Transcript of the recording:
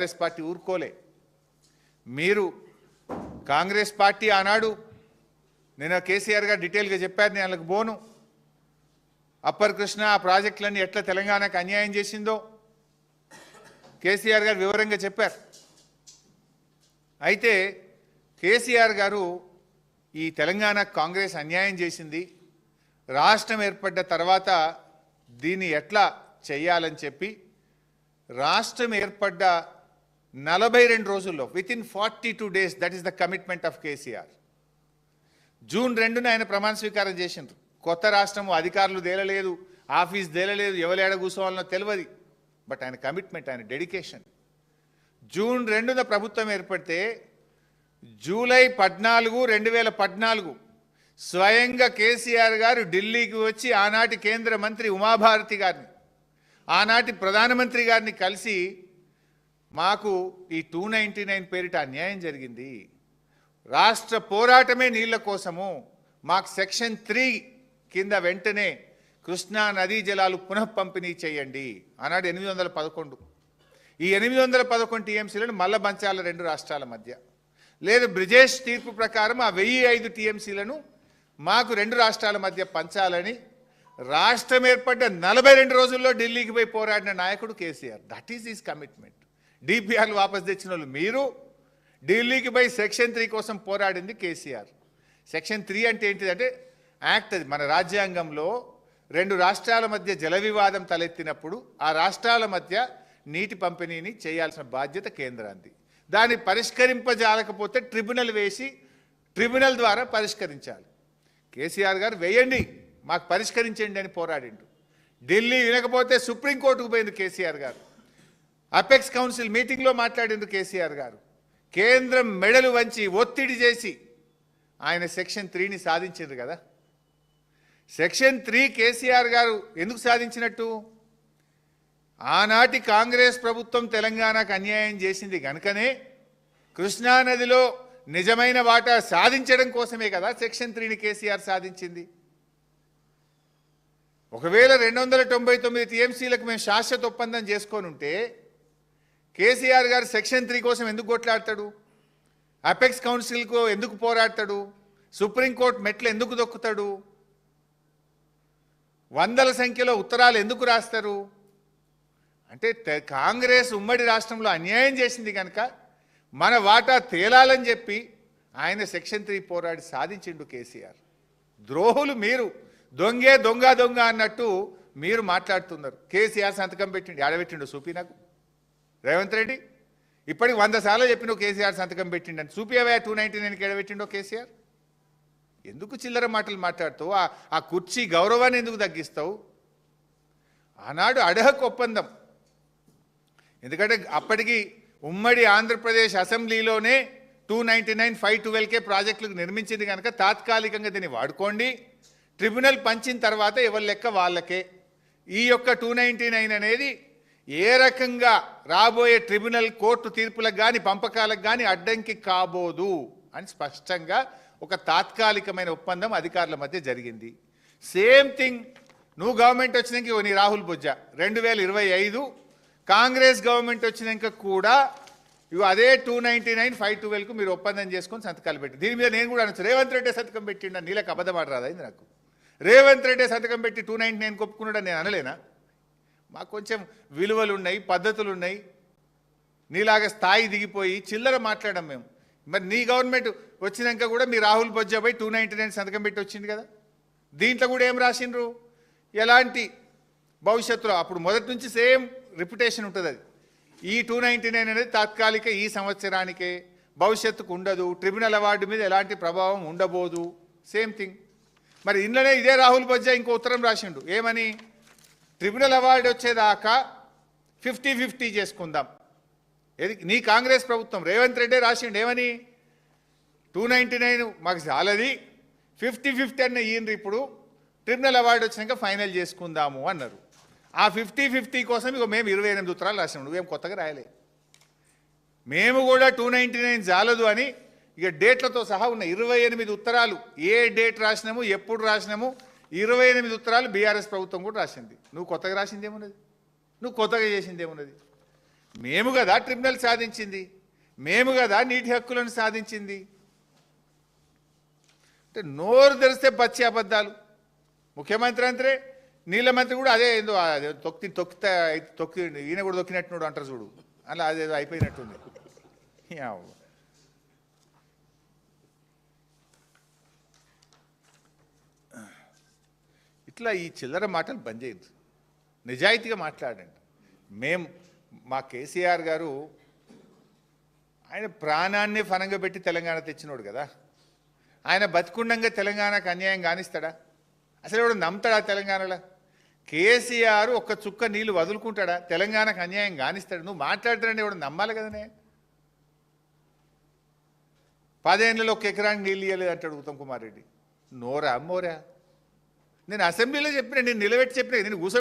Congress party ఊరుకోలే. మీరు Congress party ఆనాడు నేను కేసీఆర్ గారు డీటెయిల్గా చెప్పారు, నేను వాళ్ళకి బోను. అప్పర్ కృష్ణ ఆ ప్రాజెక్టులన్నీ ఎట్లా తెలంగాణకు అన్యాయం చేసిందో కేసీఆర్ గారు వివరంగా చెప్పారు. అయితే కేసీఆర్ గారు ఈ తెలంగాణ కాంగ్రెస్ అన్యాయం చేసింది, రాష్ట్రం ఏర్పడ్డ తర్వాత దీన్ని ఎట్లా చేయాలని చెప్పి రాష్ట్రం ఏర్పడ్డ 42 రోజుల్లో within 42 days, that is the commitment of KCR. June 2న ఆయన ప్రమాణ స్వీకారం చేసిండ్రు. కొత్త రాష్ట్రము అధికారులు తేలలేదు, ఆఫీస్ తేలలేదు, ఎవరు కూర్చోవాలనో తెలియదు. బట్ ఆయన కమిట్మెంట్, ఆయన డెడికేషన్. జూన్ 2న ప్రభుత్వం ఏర్పడితే జూలై 14, 2014 స్వయంగా కేసీఆర్ గారు ఢిల్లీకి వచ్చి ఆనాటి కేంద్ర మంత్రి ఉమాభారతి గారిని, ఆనాటి ప్రధానమంత్రి గారిని కలిసి మాకు ఈ 299 పేరిట అన్యాయం జరిగింది, రాష్ట్ర పోరాటమే నీళ్ల కోసము, మాకు సెక్షన్ 3 కింద వెంటనే కృష్ణా నదీ జలాలు పునః పంపిణీ చేయండి. ఆనాడు 811. ఈ 811 టీఎంసీలను మళ్ళా పంచాల 2 రాష్ట్రాల మధ్య. లేదు బ్రిజేష్ తీర్పు ప్రకారం ఆ 1005 టీఎంసీలను మాకు 2 రాష్ట్రాల మధ్య పంచాలని రాష్ట్రం ఏర్పడ్డ 42 రోజుల్లో ఢిల్లీకి పోయి పోరాడిన నాయకుడు KCR. That is his commitment. డిపిఆర్లు వాపసు తెచ్చిన వాళ్ళు మీరు, ఢిల్లీకి పోయి సెక్షన్ 3 కోసం పోరాడింది కేసీఆర్. సెక్షన్ 3 అంటే ఏంటిదంటే యాక్ట్, అది మన రాజ్యాంగంలో 2 రాష్ట్రాల మధ్య జల వివాదం తలెత్తినప్పుడు ఆ రాష్ట్రాల మధ్య నీటి పంపిణీని చేయాల్సిన బాధ్యత కేంద్రానికి. దాన్ని పరిష్కరింపజాలకపోతే ట్రిబ్యునల్ వేసి ట్రిబ్యునల్ ద్వారా పరిష్కరించాలి. కేసీఆర్ గారు వేయండి, మాకు పరిష్కరించండి అని పోరాడిండు. ఢిల్లీ వినకపోతే సుప్రీంకోర్టుకు పోయింది కేసీఆర్ గారు. అపెక్స్ కౌన్సిల్ మీటింగ్లో మాట్లాడిండు కేసీఆర్ గారు. కేంద్రం మెడలు వంచి ఒత్తిడి చేసి ఆయన సెక్షన్ 3ని సాధించారు కదా. సెక్షన్ 3 కేసీఆర్ గారు ఎందుకు సాధించినట్టు? ఆనాటి కాంగ్రెస్ ప్రభుత్వం తెలంగాణకు అన్యాయం చేసింది కనుకనే కృష్ణానదిలో నిజమైన వాటా సాధించడం కోసమే కదా సెక్షన్ 3ని కేసీఆర్ సాధించింది. ఒకవేళ 299 టీఎంసీలకు మేము శాశ్వత ఒప్పందం చేసుకొని ఉంటే కేసీఆర్ గారు సెక్షన్ 3 కోసం ఎందుకు కొట్లాడతాడు? అపెక్స్ కౌన్సిల్కు ఎందుకు పోరాడతాడు? సుప్రీంకోర్టు మెట్లు ఎందుకు దొక్కుతాడు? వందల సంఖ్యలో ఉత్తరాలు ఎందుకు రాస్తారు? అంటే కాంగ్రెస్ ఉమ్మడి రాష్ట్రంలో అన్యాయం చేసింది కనుక మన వాటా తేలాలని చెప్పి ఆయన సెక్షన్ 3 పోరాడి సాధించిండు కేసీఆర్. ద్రోహులు మీరు, దొంగే దొంగ దొంగ అన్నట్టు మీరు మాట్లాడుతున్నారు. కేసీఆర్ సంతకం పెట్టిండు, ఆడబెట్టిండు చూపి నాకు. రేవంత్ రెడ్డి ఇప్పటికి 100 సార్లు చెప్పిన కేసీఆర్ సంతకం పెట్టిండని. చూపివే 299కి ఎడబెట్టిండో కేసీఆర్. ఎందుకు చిల్లర మాటలు మాట్లాడుతావు? ఆ కుర్చీ గౌరవాన్ని ఎందుకు తగ్గిస్తావు? ఆనాడు అడహక్ ఒప్పందం, ఎందుకంటే అప్పటికి ఉమ్మడి ఆంధ్రప్రదేశ్ అసెంబ్లీలోనే 299, 512K ప్రాజెక్టులకు నిర్మించింది కనుక తాత్కాలికంగా దీన్ని వాడుకోండి, ట్రిబ్యునల్ పంచిన తర్వాత ఎవరి లెక్క వాళ్ళకే. ఈ యొక్క 299 అనేది ఏ రకంగా రాబోయే ట్రిబ్యునల్ కోర్టు తీర్పులకు కానీ పంపకాలకు కానీ అడ్డంకి కాబోదు అని స్పష్టంగా ఒక తాత్కాలికమైన ఒప్పందం అధికారుల మధ్య జరిగింది. సేమ్ థింగ్ నువ్వు గవర్నమెంట్ వచ్చినాక నీ రాహుల్ బొజ్జా 2025 కాంగ్రెస్ గవర్నమెంట్ వచ్చినాక కూడా ఇవి అదే 299, 512కు మీరు ఒప్పందం చేసుకొని సంతకాలు పెట్టి, దీని మీద నేను కూడా అనొచ్చు రేవంత్ రెడ్డి సంతకం పెట్టిండ, నీళ్ళకి అబద్ధం ఆడరాదైంది నాకు. రేవంత్ రెడ్డి సంతకం పెట్టి 299 ఒప్పుకున్నాడని నేను అనలేనా? మాకు కొంచెం విలువలు ఉన్నాయి, పద్ధతులు ఉన్నాయి. నీలాగా స్థాయి దిగిపోయి చిల్లర మాట్లాడడం మేము. మరి నీ గవర్నమెంట్ వచ్చినాక కూడా మీ రాహుల్ బొజ్జాపై 299 సంతకం పెట్టి వచ్చింది కదా. దీంట్లో కూడా ఏం రాసిండ్రు? ఎలాంటి భవిష్యత్తులో అప్పుడు మొదటి నుంచి సేమ్ రిప్యుటేషన్ ఉంటుంది. అది ఈ 299 అనేది తాత్కాలిక, ఈ సంవత్సరానికే, భవిష్యత్తుకు ఉండదు, ట్రిబ్యునల్ అవార్డు మీద ఎలాంటి ప్రభావం ఉండబోదు. Same thing. మరి ఇందులోనే ఇదే రాహుల్ బొజ్జా ఇంకో ఉత్తరం రాసిండు, ఏమని? ట్రిబ్యునల్ అవార్డు వచ్చేదాకా 50-50 చేసుకుందాం. ఏది నీ కాంగ్రెస్ ప్రభుత్వం రేవంత్ రెడ్డి రాసిండు ఏమని? 299 మాకు చాలది, 50-50 అన్న ఈయనరు, ఇప్పుడు ట్రిబ్యునల్ అవార్డు వచ్చినాక ఫైనల్ చేసుకుందాము అన్నారు. ఆ 50-50 కోసం ఇక మేము 28 ఉత్తరాలు రాసినాం. నువ్వేం కొత్తగా రాయలే. మేము కూడా 299 చాలదు అని ఇక డేట్లతో సహా ఉన్న 28 ఉత్తరాలు, ఏ డేట్ రాసినాము, ఎప్పుడు రాసినాము, 28 ఉత్తరాలు బీఆర్ఎస్ ప్రభుత్వం కూడా రాసింది. నువ్వు కొత్తగా రాసింది ఏమున్నది? నువ్వు కొత్తగా చేసింది ఏమున్నది? మేము కదా ట్రిబ్యునల్ సాధించింది, మేము కదా నీటి హక్కులను సాధించింది. అంటే నోరు తెరిస్తే పచ్చి అబద్ధాలు. ముఖ్యమంత్రి అంటే నీళ్ళ మంత్రి కూడా అదే ఏందో తొక్కి ఈయన కూడా తొక్కినట్టున్నాడు అంటారు చూడు, అలా అదేదో అయిపోయినట్టుంది. యావ్. ఇట్లా ఈ చిల్లర మాటలు బంద్ చేయద్దు, నిజాయితీగా మాట్లాడండి. మా కేసీఆర్ గారు ఆయన ప్రాణాన్ని ఫనంగా పెట్టి తెలంగాణ తెచ్చినోడు కదా. ఆయన బతికుండంగా తెలంగాణకు అన్యాయం కానిస్తాడా? అసలు ఎవడు నమ్ముతాడా తెలంగాణలో? కేసీఆర్ ఒక్క చుక్క నీళ్లు వదులుకుంటాడా? తెలంగాణకు అన్యాయం కానిస్తాడు? నువ్వు మాట్లాడుతాడని ఎవడు నమ్మాలి కదనే. 10 ఏళ్ళలో 1 ఎకరానికి నీళ్ళు ఇవ్వలేదు అంటాడు ఉత్తమ్ కుమార్ రెడ్డి. నోరా మోరా? నేను అసెంబ్లీలో చెప్పిన, నేను నిలబెట్టి చెప్పిన, నేను కూర్చో